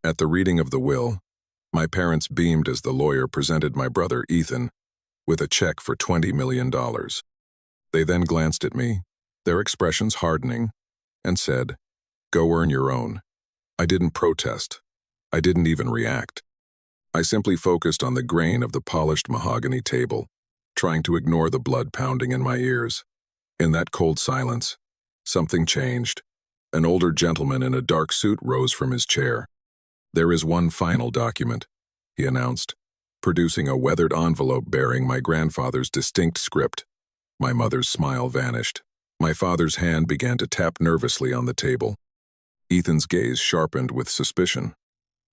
At the reading of the will, my parents beamed as the lawyer presented my brother Ethan with a check for $20 million. They then glanced at me, their expressions hardening, and said, "Go earn your own." I didn't protest. I didn't even react. I simply focused on the grain of the polished mahogany table, trying to ignore the blood pounding in my ears. In that cold silence, something changed. An older gentleman in a dark suit rose from his chair. "There is one final document," he announced, producing a weathered envelope bearing my grandfather's distinct script. My mother's smile vanished. My father's hand began to tap nervously on the table. Ethan's gaze sharpened with suspicion.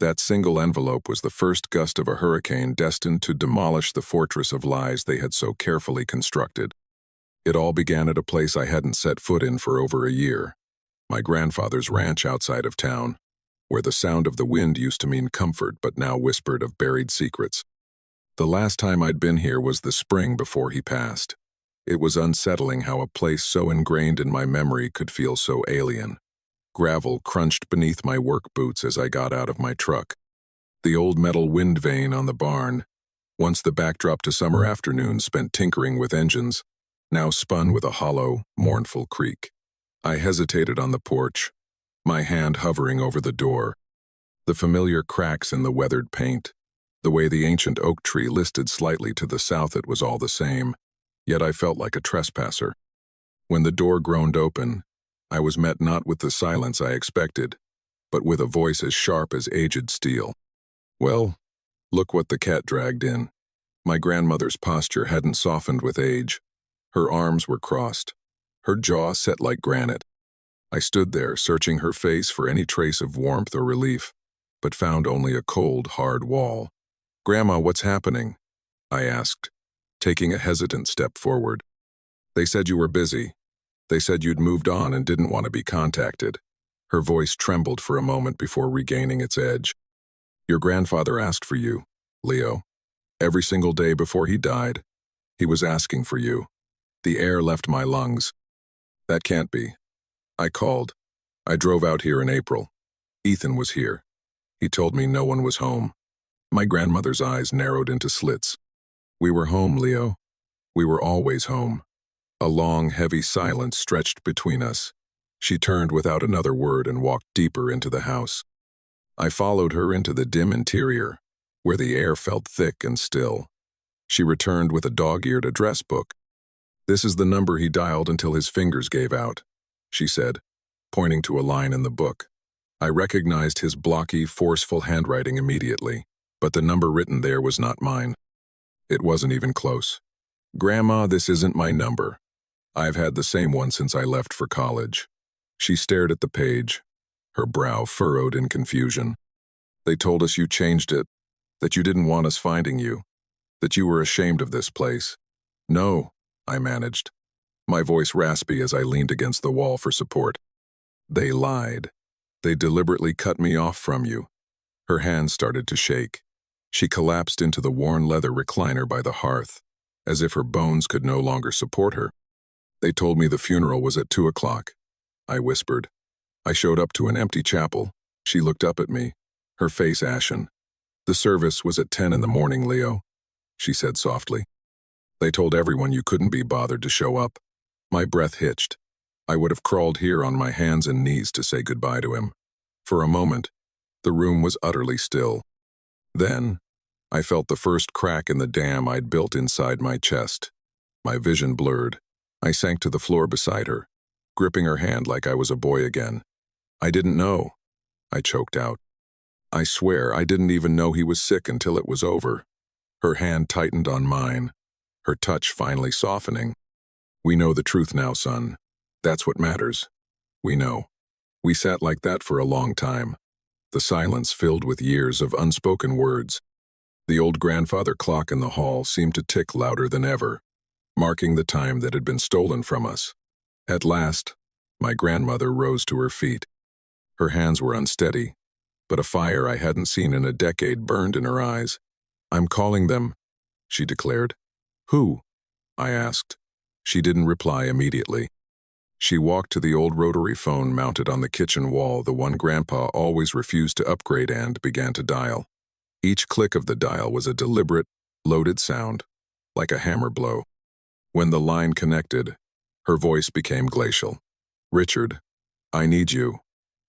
That single envelope was the first gust of a hurricane destined to demolish the fortress of lies they had so carefully constructed. It all began at a place I hadn't set foot in for over a year, my grandfather's ranch outside of town, where the sound of the wind used to mean comfort but now whispered of buried secrets. The last time I'd been here was the spring before he passed. It was unsettling how a place so ingrained in my memory could feel so alien. Gravel crunched beneath my work boots as I got out of my truck. The old metal wind vane on the barn, once the backdrop to summer afternoons spent tinkering with engines, now spun with a hollow, mournful creak. I hesitated on the porch, my hand hovering over the door. The familiar cracks in the weathered paint, the way the ancient oak tree listed slightly to the south, it was all the same, yet I felt like a trespasser. When the door groaned open, I was met not with the silence I expected, but with a voice as sharp as aged steel. "Well, look what the cat dragged in." My grandmother's posture hadn't softened with age. Her arms were crossed, her jaw set like granite. I stood there, searching her face for any trace of warmth or relief, but found only a cold, hard wall. "Grandma, what's happening?" I asked, taking a hesitant step forward. "They said you were busy. They said you'd moved on and didn't want to be contacted." Her voice trembled for a moment before regaining its edge. "Your grandfather asked for you, Leo. Every single day before he died, he was asking for you." The air left my lungs. "That can't be." I called. "I drove out here in April. Ethan was here. He told me no one was home." My grandmother's eyes narrowed into slits. "We were home, Leo. We were always home." A long, heavy silence stretched between us. She turned without another word and walked deeper into the house. I followed her into the dim interior, where the air felt thick and still. She returned with a dog-eared address book. "This is the number he dialed until his fingers gave out," she said, pointing to a line in the book. I recognized his blocky, forceful handwriting immediately, but the number written there was not mine. It wasn't even close. "Grandma, this isn't my number. I've had the same one since I left for college." She stared at the page, her brow furrowed in confusion. "They told us you changed it, that you didn't want us finding you, that you were ashamed of this place." "No," I managed, my voice raspy as I leaned against the wall for support. "They lied. They deliberately cut me off from you." Her hands started to shake. She collapsed into the worn leather recliner by the hearth, as if her bones could no longer support her. "They told me the funeral was at 2 o'clock. I whispered. I showed up to an empty chapel. She looked up at me, her face ashen. "The service was at 10 in the morning, Leo," she said softly. "They told everyone you couldn't be bothered to show up." My breath hitched. I would have crawled here on my hands and knees to say goodbye to him. For a moment, the room was utterly still. Then, I felt the first crack in the dam I'd built inside my chest. My vision blurred. I sank to the floor beside her, gripping her hand like I was a boy again. "I didn't know," I choked out. "I swear I didn't even know he was sick until it was over." Her hand tightened on mine, her touch finally softening. "We know the truth now, son. That's what matters. We know." We sat like that for a long time, the silence filled with years of unspoken words. The old grandfather clock in the hall seemed to tick louder than ever, marking the time that had been stolen from us. At last, my grandmother rose to her feet. Her hands were unsteady, but a fire I hadn't seen in a decade burned in her eyes. "I'm calling them," she declared. "Who?" I asked. She didn't reply immediately. She walked to the old rotary phone mounted on the kitchen wall, the one Grandpa always refused to upgrade, and began to dial. Each click of the dial was a deliberate, loaded sound, like a hammer blow. When the line connected, her voice became glacial. "Richard, I need you.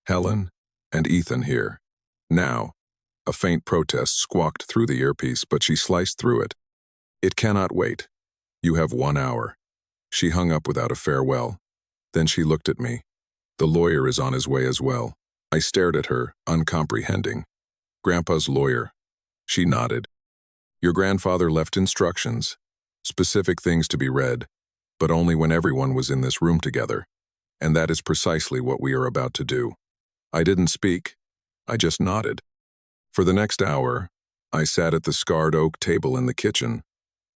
Helen and Ethan here. Now." A faint protest squawked through the earpiece, but she sliced through it. "It cannot wait. You have 1 hour." She hung up without a farewell. Then she looked at me. "The lawyer is on his way as well." I stared at her, uncomprehending. "Grandpa's lawyer." She nodded. "Your grandfather left instructions, specific things to be read, but only when everyone was in this room together. And that is precisely what we are about to do." I didn't speak. I just nodded. For the next hour, I sat at the scarred oak table in the kitchen,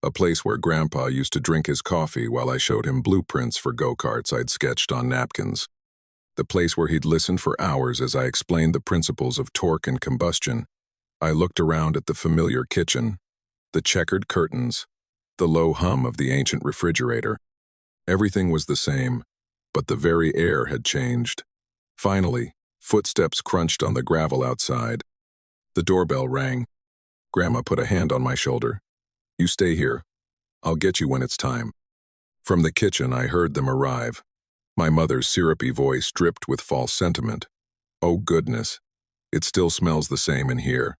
a place where Grandpa used to drink his coffee while I showed him blueprints for go-karts I'd sketched on napkins. The place where he'd listened for hours as I explained the principles of torque and combustion. I looked around at the familiar kitchen, the checkered curtains, the low hum of the ancient refrigerator. Everything was the same, but the very air had changed. Finally, footsteps crunched on the gravel outside. The doorbell rang. Grandma put a hand on my shoulder. "You stay here. I'll get you when it's time." From the kitchen, I heard them arrive. My mother's syrupy voice dripped with false sentiment. "Oh goodness, it still smells the same in here."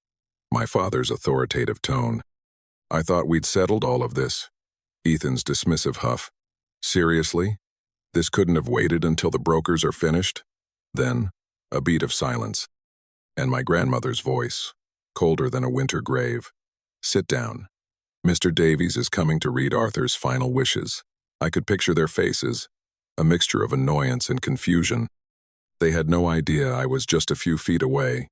My father's authoritative tone. "I thought we'd settled all of this." Ethan's dismissive huff. "Seriously? This couldn't have waited until the brokers are finished?" Then, a beat of silence. And my grandmother's voice, colder than a winter grave. "Sit down. Mr. Davies is coming to read Arthur's final wishes." I could picture their faces, a mixture of annoyance and confusion. They had no idea I was just a few feet away.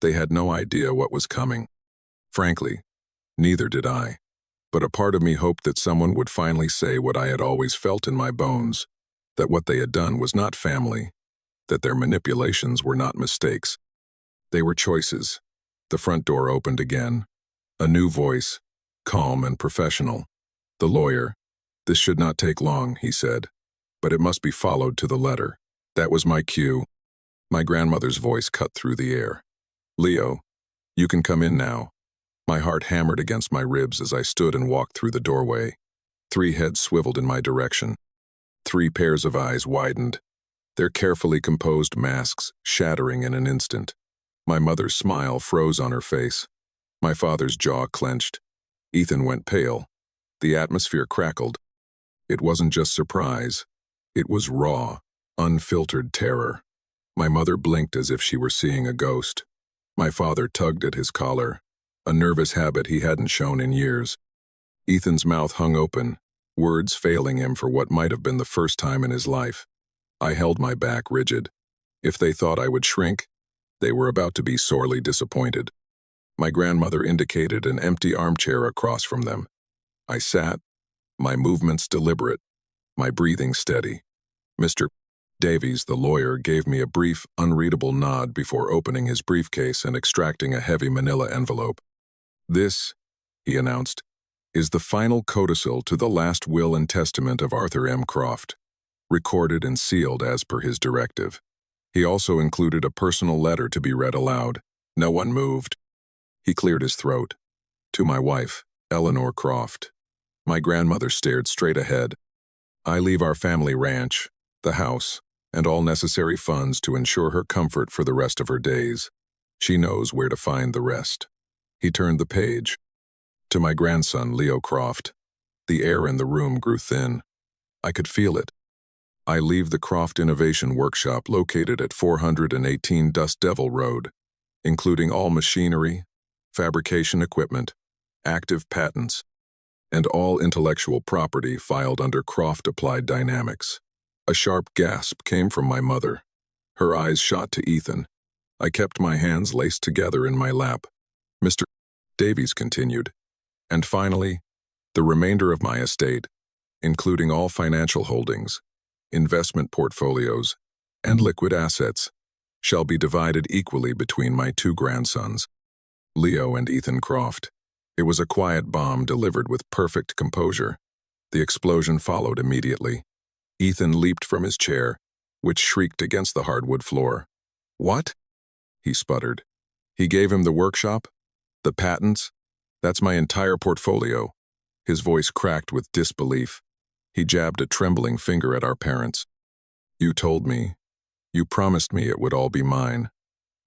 They had no idea what was coming. Frankly, neither did I. But a part of me hoped that someone would finally say what I had always felt in my bones, that what they had done was not family, that their manipulations were not mistakes. They were choices. The front door opened again. A new voice, calm and professional. "The lawyer. This should not take long," he said, "but it must be followed to the letter." That was my cue. My grandmother's voice cut through the air. "Leo, you can come in now." My heart hammered against my ribs as I stood and walked through the doorway. 3 heads swiveled in my direction. 3 pairs of eyes widened, their carefully composed masks shattering in an instant. My mother's smile froze on her face. My father's jaw clenched. Ethan went pale. The atmosphere crackled. It wasn't just surprise. It was raw, unfiltered terror. My mother blinked as if she were seeing a ghost. My father tugged at his collar, a nervous habit he hadn't shown in years. Ethan's mouth hung open, words failing him for what might have been the first time in his life. I held my back rigid. If they thought I would shrink, they were about to be sorely disappointed. My grandmother indicated an empty armchair across from them. I sat, my movements deliberate, my breathing steady. Mr. Davies, the lawyer, gave me a brief, unreadable nod before opening his briefcase and extracting a heavy manila envelope. "This," he announced, "is the final codicil to the last will and testament of Arthur M. Croft, recorded and sealed as per his directive." He also included a personal letter to be read aloud. No one moved. He cleared his throat. "To my wife, Eleanor Croft." My grandmother stared straight ahead. "I leave our family ranch, the house, and all necessary funds to ensure her comfort for the rest of her days. She knows where to find the rest." He turned the page. "To my grandson, Leo Croft." The air in the room grew thin. I could feel it. "I leave the Croft Innovation Workshop located at 418 Dust Devil Road, including all machinery, fabrication equipment, active patents, and all intellectual property filed under Croft Applied Dynamics." A sharp gasp came from my mother. Her eyes shot to Ethan. I kept my hands laced together in my lap. Mr. Davies continued. "And finally, the remainder of my estate, including all financial holdings, investment portfolios, and liquid assets, shall be divided equally between my 2 grandsons, Leo and Ethan Croft." It was a quiet bomb delivered with perfect composure. The explosion followed immediately. Ethan leaped from his chair, which shrieked against the hardwood floor. What? He sputtered. He gave him the workshop? The patents? That's my entire portfolio. His voice cracked with disbelief. He jabbed a trembling finger at our parents. You told me. You promised me it would all be mine.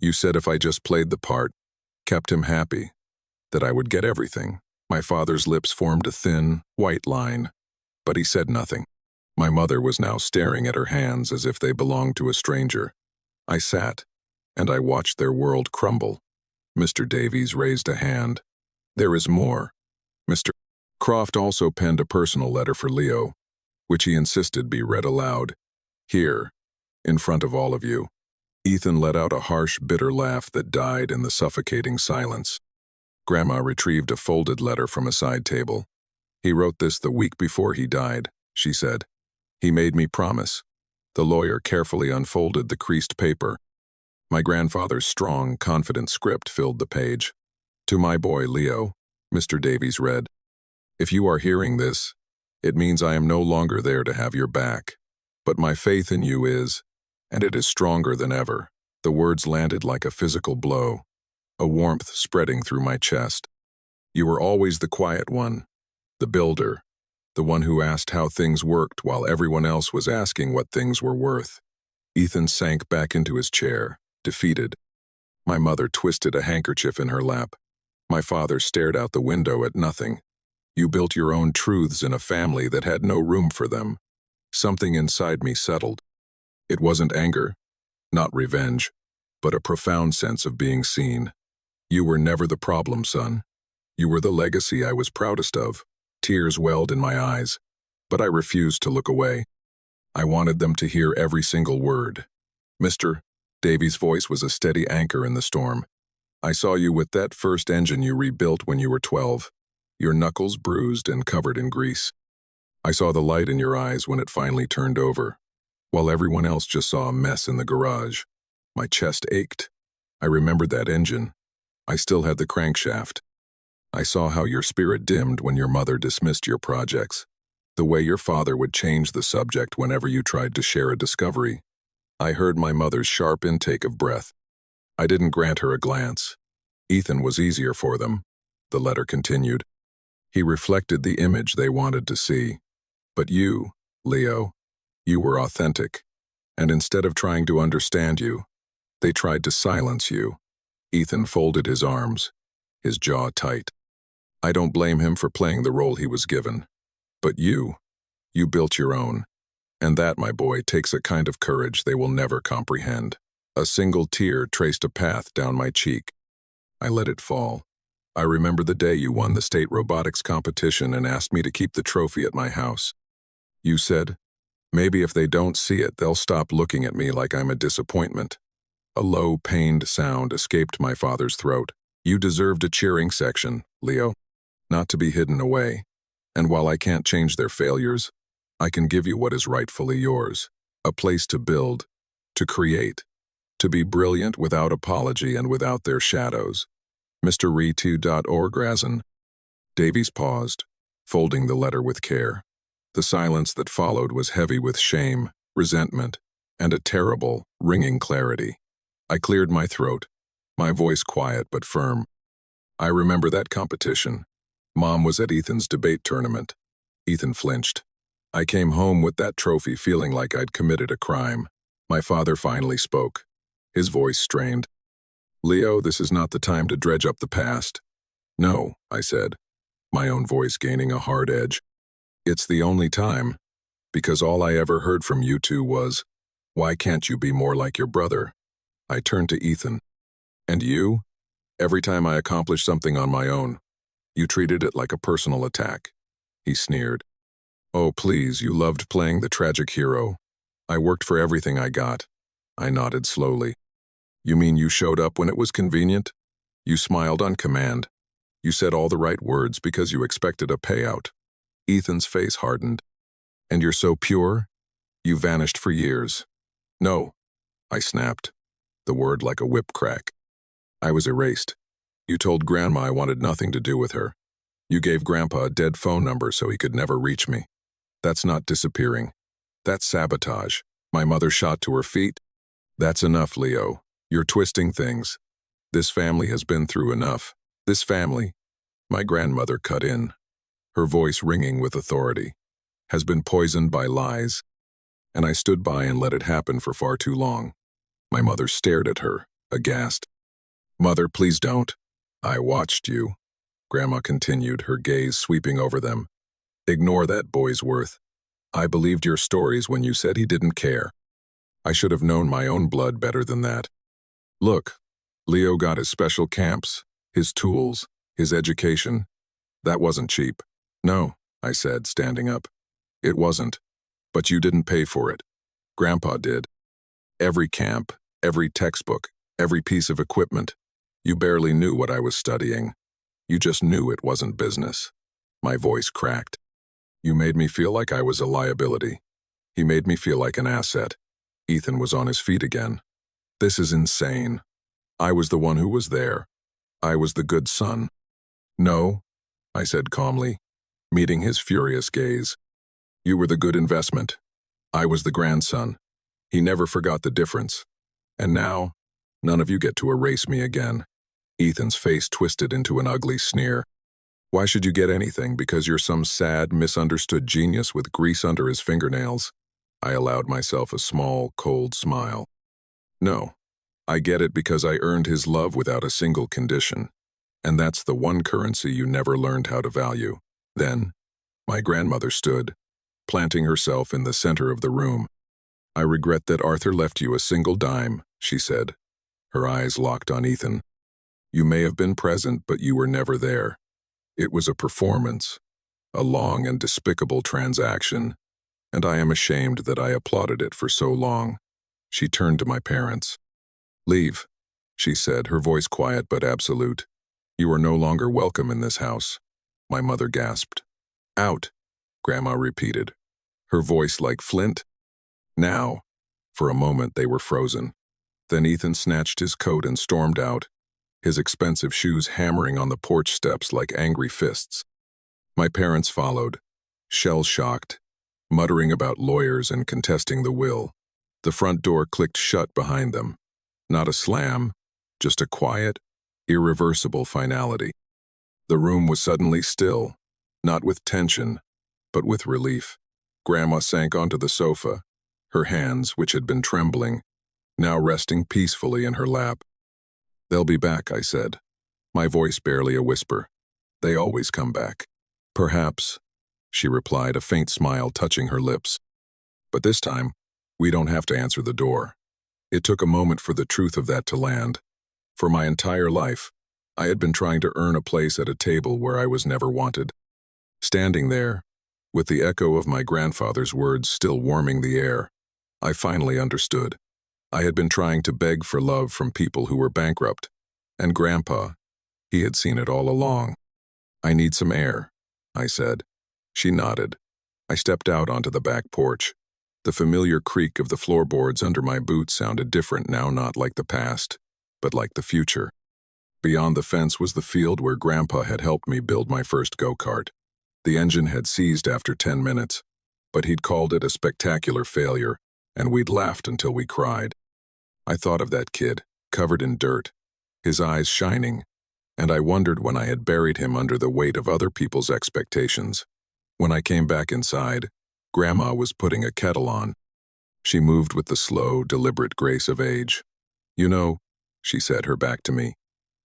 You said if I just played the part, kept him happy, that I would get everything. My father's lips formed a thin, white line, but he said nothing. My mother was now staring at her hands as if they belonged to a stranger. I sat, and I watched their world crumble. Mr. Davies raised a hand. There is more. Mr. Croft also penned a personal letter for Leo, which he insisted be read aloud. Here, in front of all of you. Ethan let out a harsh, bitter laugh that died in the suffocating silence. Grandma retrieved a folded letter from a side table. He wrote this the week before he died, she said. He made me promise. The lawyer carefully unfolded the creased paper. My grandfather's strong, confident script filled the page. To my boy, Leo, Mr. Davies read, If you are hearing this, it means I am no longer there to have your back. But my faith in you is, and it is stronger than ever. The words landed like a physical blow, a warmth spreading through my chest. You were always the quiet one, the builder, the one who asked how things worked while everyone else was asking what things were worth. Ethan sank back into his chair, defeated. My mother twisted a handkerchief in her lap. My father stared out the window at nothing. You built your own truths in a family that had no room for them. Something inside me settled. It wasn't anger, not revenge, but a profound sense of being seen. You were never the problem, son. You were the legacy I was proudest of. Tears welled in my eyes, but I refused to look away. I wanted them to hear every single word. Mr. Davies' voice was a steady anchor in the storm. I saw you with that first engine you rebuilt when you were 12, your knuckles bruised and covered in grease. I saw the light in your eyes when it finally turned over, while everyone else just saw a mess in the garage. My chest ached. I remembered that engine. I still had the crankshaft. I saw how your spirit dimmed when your mother dismissed your projects, the way your father would change the subject whenever you tried to share a discovery. I heard my mother's sharp intake of breath. I didn't grant her a glance. Ethan was easier for them, the letter continued. He reflected the image they wanted to see. But you, Leo, you were authentic, and instead of trying to understand you, they tried to silence you. Ethan folded his arms, his jaw tight. I don't blame him for playing the role he was given. But you built your own. And that, my boy, takes a kind of courage they will never comprehend. A single tear traced a path down my cheek. I let it fall. I remember the day you won the state robotics competition and asked me to keep the trophy at my house. You said, maybe if they don't see it, they'll stop looking at me like I'm a disappointment. A low, pained sound escaped my father's throat. You deserved a cheering section, Leo, not to be hidden away. And while I can't change their failures, I can give you what is rightfully yours. A place to build, to create, to be brilliant without apology and without their shadows. Mr. Re2.org Razin. Davies paused, folding the letter with care. The silence that followed was heavy with shame, resentment, and a terrible, ringing clarity. I cleared my throat, my voice quiet but firm. I remember that competition. Mom was at Ethan's debate tournament. Ethan flinched. I came home with that trophy feeling like I'd committed a crime. My father finally spoke. His voice strained. Leo, this is not the time to dredge up the past. No, I said, my own voice gaining a hard edge. It's the only time, because all I ever heard from you two was, why can't you be more like your brother? I turned to Ethan. And you? Every time I accomplished something on my own, you treated it like a personal attack. He sneered. Oh, please, you loved playing the tragic hero. I worked for everything I got. I nodded slowly. You mean you showed up when it was convenient? You smiled on command. You said all the right words because you expected a payout. Ethan's face hardened. And you're so pure? You vanished for years. No, I snapped, the word like a whip crack. I was erased. You told Grandma I wanted nothing to do with her. You gave Grandpa a dead phone number so he could never reach me. That's not disappearing. That's sabotage. My mother shot to her feet. That's enough, Leo. You're twisting things. This family has been through enough. This family, my grandmother cut in, her voice ringing with authority, has been poisoned by lies, and I stood by and let it happen for far too long. My mother stared at her, aghast. Mother, please don't. I watched you. Grandma continued, her gaze sweeping over them. Ignore that boy's worth. I believed your stories when you said he didn't care. I should have known my own blood better than that. Look, Leo got his special camps, his tools, his education. That wasn't cheap. No, I said, standing up. It wasn't. But you didn't pay for it. Grandpa did. Every camp, every textbook, every piece of equipment. You barely knew what I was studying. You just knew it wasn't business. My voice cracked. You made me feel like I was a liability. He made me feel like an asset. Ethan was on his feet again. This is insane. I was the one who was there. I was the good son. No, I said calmly, meeting his furious gaze. You were the good investment. I was the grandson. He never forgot the difference. And now, none of you get to erase me again. Ethan's face twisted into an ugly sneer. Why should you get anything because you're some sad, misunderstood genius with grease under his fingernails? I allowed myself a small, cold smile. No, I get it because I earned his love without a single condition. And that's the one currency you never learned how to value. Then, my grandmother stood, planting herself in the center of the room. I regret that Arthur left you a single dime, she said, her eyes locked on Ethan. You may have been present, but you were never there. It was a performance, a long and despicable transaction, and I am ashamed that I applauded it for so long. She turned to my parents. Leave, she said, her voice quiet but absolute. You are no longer welcome in this house. My mother gasped. Out, Grandma repeated, her voice like flint. Now. For a moment they were frozen. Then Ethan snatched his coat and stormed out, his expensive shoes hammering on the porch steps like angry fists. My parents followed, shell-shocked, muttering about lawyers and contesting the will. The front door clicked shut behind them. Not a slam, just a quiet, irreversible finality. The room was suddenly still, not with tension, but with relief. Grandma sank onto the sofa, her hands, which had been trembling, now resting peacefully in her lap. They'll be back, I said, my voice barely a whisper. They always come back. Perhaps, she replied, a faint smile touching her lips. But this time, we don't have to answer the door. It took a moment for the truth of that to land. For my entire life, I had been trying to earn a place at a table where I was never wanted. Standing there, with the echo of my grandfather's words still warming the air, I finally understood. I had been trying to beg for love from people who were bankrupt, and Grandpa, he had seen it all along. I need some air, I said. She nodded. I stepped out onto the back porch. The familiar creak of the floorboards under my boots sounded different now, not like the past, but like the future. Beyond the fence was the field where Grandpa had helped me build my first go-kart. The engine had seized after 10 minutes, but he'd called it a spectacular failure, and we'd laughed until we cried. I thought of that kid, covered in dirt, his eyes shining, and I wondered when I had buried him under the weight of other people's expectations. When I came back inside, Grandma was putting a kettle on. She moved with the slow, deliberate grace of age. You know, she said, her back to me,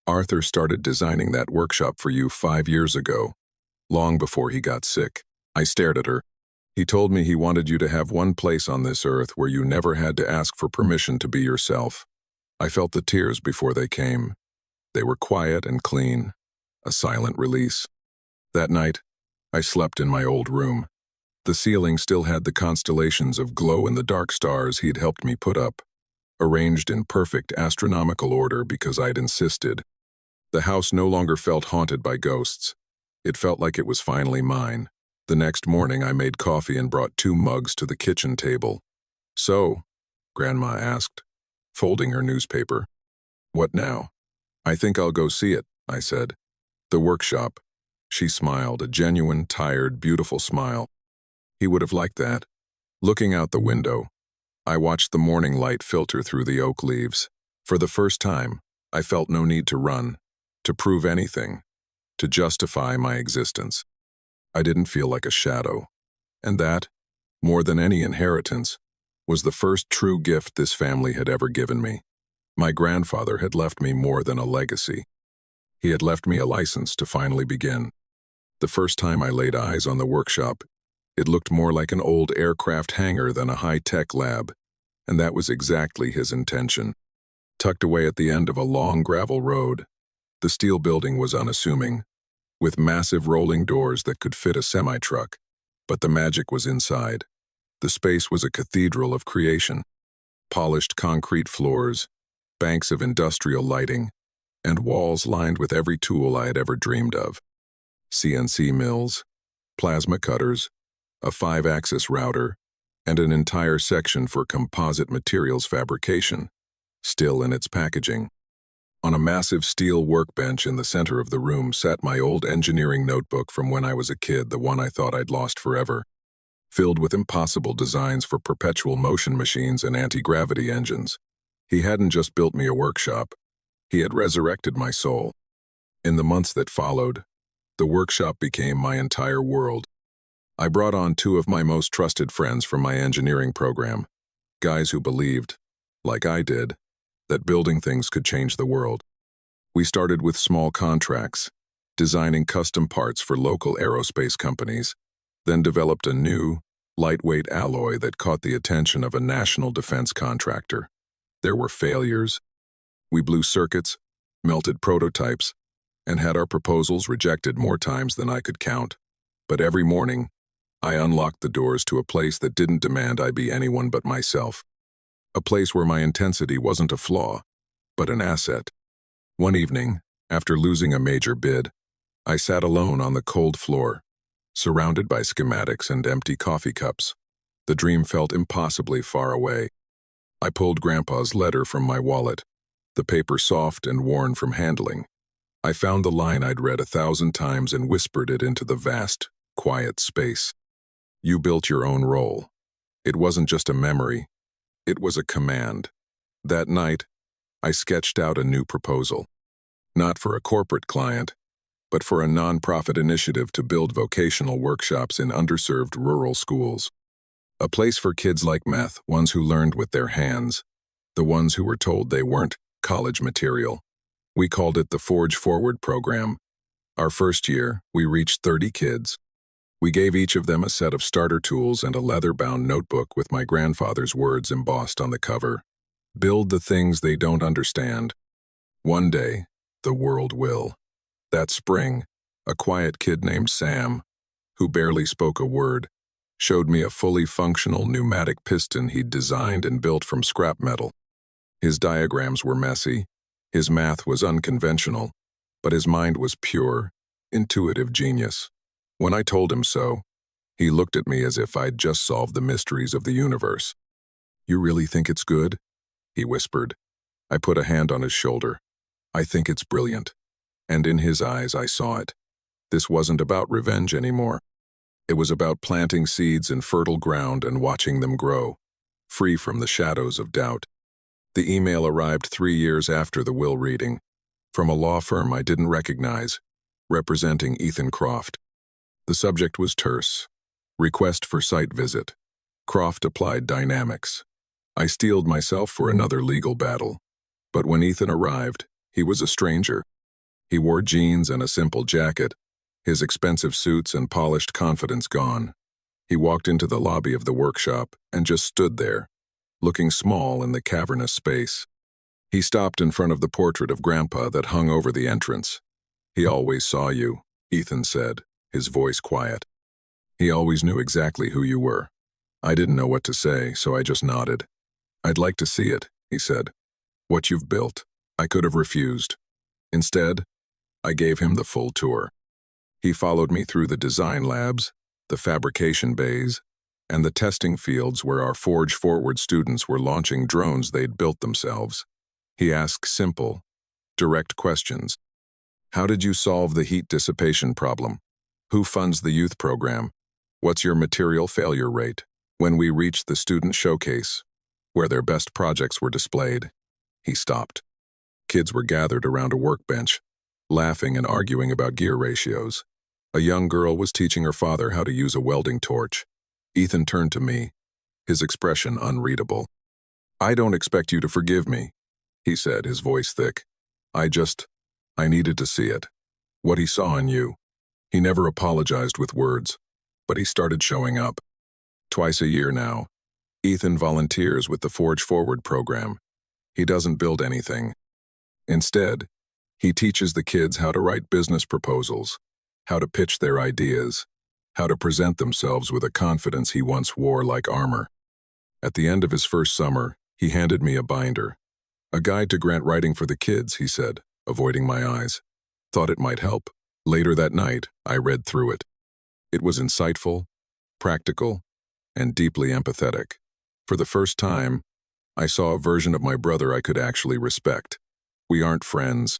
Arthur started designing that workshop for you 5 years ago, long before he got sick. I stared at her. He told me he wanted you to have one place on this earth where you never had to ask for permission to be yourself. I felt the tears before they came. They were quiet and clean, a silent release. That night, I slept in my old room. The ceiling still had the constellations of glow-in-the-dark stars he'd helped me put up, arranged in perfect astronomical order because I'd insisted. The house no longer felt haunted by ghosts. It felt like it was finally mine. The next morning I made coffee and brought 2 mugs to the kitchen table. So, Grandma asked, folding her newspaper. What now? I think I'll go see it, I said. The workshop. She smiled, a genuine, tired, beautiful smile. He would have liked that. Looking out the window, I watched the morning light filter through the oak leaves. For the first time, I felt no need to run, to prove anything, to justify my existence. I didn't feel like a shadow. And that, more than any inheritance, was the first true gift this family had ever given me. My grandfather had left me more than a legacy. He had left me a license to finally begin. The first time I laid eyes on the workshop, it looked more like an old aircraft hangar than a high-tech lab, and that was exactly his intention. Tucked away at the end of a long gravel road, the steel building was unassuming, with massive rolling doors that could fit a semi-truck, but the magic was inside. The space was a cathedral of creation. Polished concrete floors, banks of industrial lighting, and walls lined with every tool I had ever dreamed of. CNC mills, plasma cutters, a 5-axis router, and an entire section for composite materials fabrication, still in its packaging. On a massive steel workbench in the center of the room sat my old engineering notebook from when I was a kid, the one I thought I'd lost forever, filled with impossible designs for perpetual motion machines and anti-gravity engines. He hadn't just built me a workshop, he had resurrected my soul. In the months that followed, the workshop became my entire world. I brought on 2 of my most trusted friends from my engineering program, guys who believed, like I did, that building things could change the world. We started with small contracts, designing custom parts for local aerospace companies, then developed a new, lightweight alloy that caught the attention of a national defense contractor. There were failures. We blew circuits, melted prototypes, and had our proposals rejected more times than I could count. But every morning, I unlocked the doors to a place that didn't demand I be anyone but myself. A place where my intensity wasn't a flaw, but an asset. One evening, after losing a major bid, I sat alone on the cold floor, surrounded by schematics and empty coffee cups. The dream felt impossibly far away. I pulled Grandpa's letter from my wallet, the paper soft and worn from handling. I found the line I'd read 1,000 times and whispered it into the vast, quiet space. You built your own role. It wasn't just a memory, it was a command. That night, I sketched out a new proposal. Not for a corporate client, but for a nonprofit initiative to build vocational workshops in underserved rural schools. A place for kids like Meth, ones who learned with their hands, the ones who were told they weren't college material. We called it the Forge Forward program. Our first year, we reached 30 kids. We gave each of them a set of starter tools and a leather-bound notebook with my grandfather's words embossed on the cover. Build the things they don't understand. One day, the world will. That spring, a quiet kid named Sam, who barely spoke a word, showed me a fully functional pneumatic piston he'd designed and built from scrap metal. His diagrams were messy, his math was unconventional, but his mind was pure, intuitive genius. When I told him so, he looked at me as if I'd just solved the mysteries of the universe. You really think it's good? He whispered. I put a hand on his shoulder. I think it's brilliant. And in his eyes I saw it. This wasn't about revenge anymore. It was about planting seeds in fertile ground and watching them grow, free from the shadows of doubt. The email arrived 3 years after the will reading, from a law firm I didn't recognize, representing Ethan Croft. The subject was terse. Request for site visit. Croft applied dynamics. I steeled myself for another legal battle. But when Ethan arrived, he was a stranger. He wore jeans and a simple jacket, his expensive suits and polished confidence gone. He walked into the lobby of the workshop and just stood there, looking small in the cavernous space. He stopped in front of the portrait of Grandpa that hung over the entrance. He always saw you, Ethan said, his voice quiet. He always knew exactly who you were. I didn't know what to say, so I just nodded. I'd like to see it, he said. What you've built. I could have refused. Instead, I gave him the full tour. He followed me through the design labs, the fabrication bays, and the testing fields where our Forge Forward students were launching drones they'd built themselves. He asked simple, direct questions. How did you solve the heat dissipation problem? Who funds the youth program? What's your material failure rate? When we reached the student showcase, where their best projects were displayed, he stopped. Kids were gathered around a workbench, laughing and arguing about gear ratios. A young girl was teaching her father how to use a welding torch. Ethan turned to me, his expression unreadable. "I don't expect you to forgive me," he said, his voice thick. I needed to see it. What he saw in you. He never apologized with words, but he started showing up. Twice a year now, Ethan volunteers with the Forge Forward program. He doesn't build anything. Instead, he teaches the kids how to write business proposals, how to pitch their ideas, how to present themselves with a confidence he once wore like armor. At the end of his first summer, he handed me a binder. "A guide to grant writing for the kids," he said, avoiding my eyes. Thought it might help. Later that night, I read through it. It was insightful, practical, and deeply empathetic. For the first time, I saw a version of my brother I could actually respect. We aren't friends.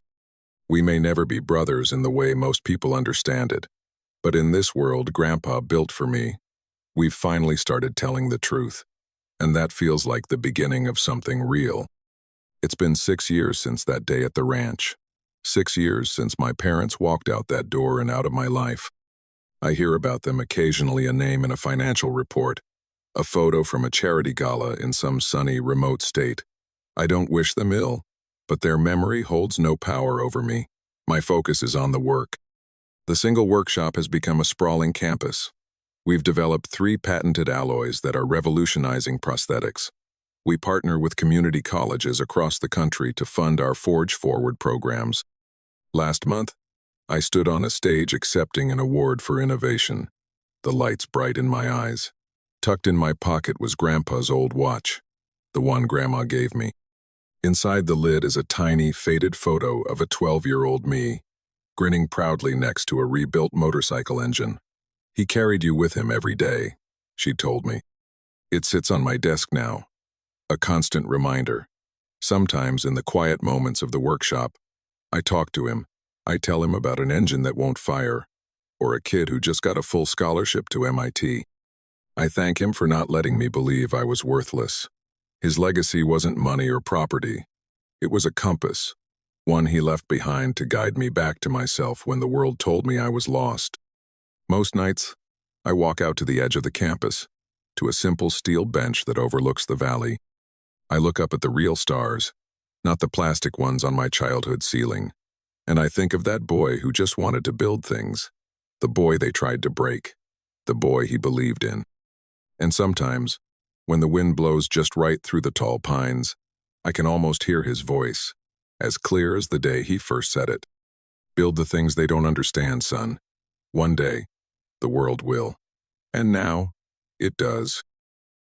We may never be brothers in the way most people understand it. But in this world Grandpa built for me, we've finally started telling the truth. And that feels like the beginning of something real. It's been 6 years since that day at the ranch. 6 years since my parents walked out that door and out of my life. I hear about them occasionally, a name in a financial report, a photo from a charity gala in some sunny, remote state. I don't wish them ill, but their memory holds no power over me. My focus is on the work. The single workshop has become a sprawling campus. We've developed 3 patented alloys that are revolutionizing prosthetics. We partner with community colleges across the country to fund our Forge Forward programs. Last month, I stood on a stage accepting an award for innovation, the lights bright in my eyes. Tucked in my pocket was Grandpa's old watch, the one Grandma gave me. Inside the lid is a tiny, faded photo of a 12-year-old me, grinning proudly next to a rebuilt motorcycle engine. "He carried you with him every day," she told me. "It sits on my desk now, a constant reminder. Sometimes in the quiet moments of the workshop, I talk to him. I tell him about an engine that won't fire, or a kid who just got a full scholarship to MIT. I thank him for not letting me believe I was worthless. His legacy wasn't money or property. It was a compass, one he left behind to guide me back to myself when the world told me I was lost." Most nights, I walk out to the edge of the campus, to a simple steel bench that overlooks the valley. I look up at the real stars, not the plastic ones on my childhood ceiling, and I think of that boy who just wanted to build things, the boy they tried to break, the boy he believed in. And sometimes, when the wind blows just right through the tall pines, I can almost hear his voice, as clear as the day he first said it. "Build the things they don't understand, son. One day, the world will." And now, it does.